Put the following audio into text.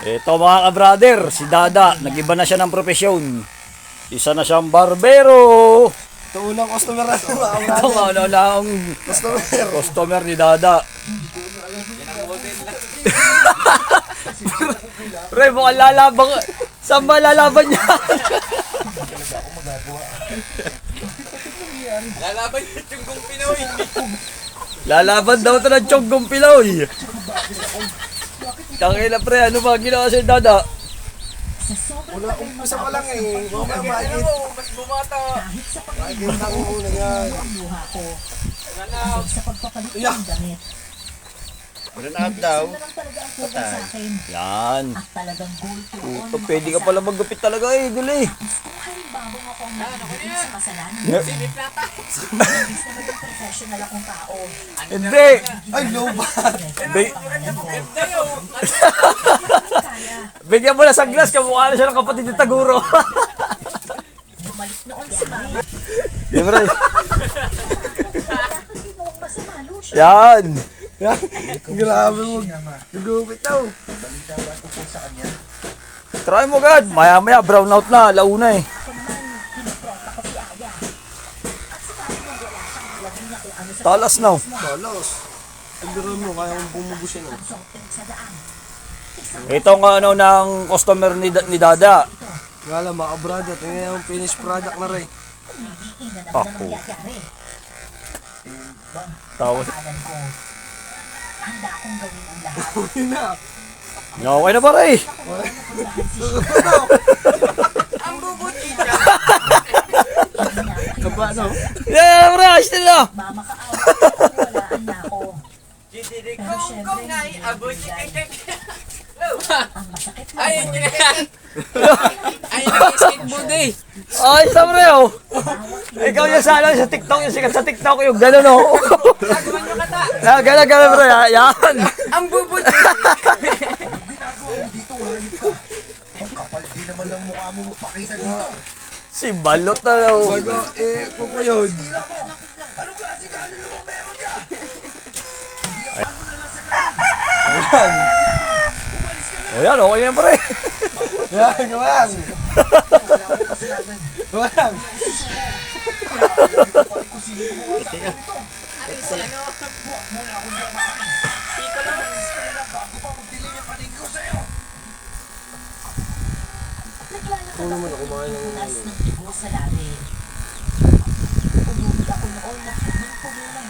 Ito mga ka-brother, si Dada, nag-iba na siya ng profesyon. Isa na siyang barbero. Ito unang customer na mga Ito nga na lang customer ni Dada. Pre, mukhang lalaban ka. Saan ba lalaban niya? Lalaban yung Tiyonggong Pinoy. Lalaban daw ito ng Tiyonggong Pinoy. Tangina pre, ano ba ginawa si Dada? Una, umpisa pa lang eh. Mamaya makikita. Mas bumata. Makikita ko una yan. Iya. Burnout daw. Yan. Puto, pwede ka pala maggupit talaga eh, dili. Hindi. Ay, low bat. Bigyan mo na sa glass, kamukha na siya ng kapatid ni Taguro. Di ba rin? Yan. Grabe mo. Nagupit daw. Try mo agad. Maya-maya, brown out na. Launa eh. Talas na. Balos. Pagbiron mo, kaya kong bumubusin oh. Itong ano ng customer ni Dada. Wala mga brother, tingnan yung finished product na rin. Ako. Tapos. Uy na. Okay na ba rin? Ang bubuti niya. Kaba no? Yeah, bro, still na. Didi kong na abuti kay. Ayun yun na. Ayun na skateboard eh. Ay, sa bro. Ikaw yung sana sa TikTok, yung sikat sa TikTok, yung gano'n o. Gagawin nyo kata. Gano'n bro, yan. Ang bubuti. Si Balot na daw. Bago, pupuyod. O yan, okay yan pre. Yan, gawang. Gawang. Kung naman ako kumain ng Nas ng tibo sa labi. Umuwi ako noon na kaming puno ng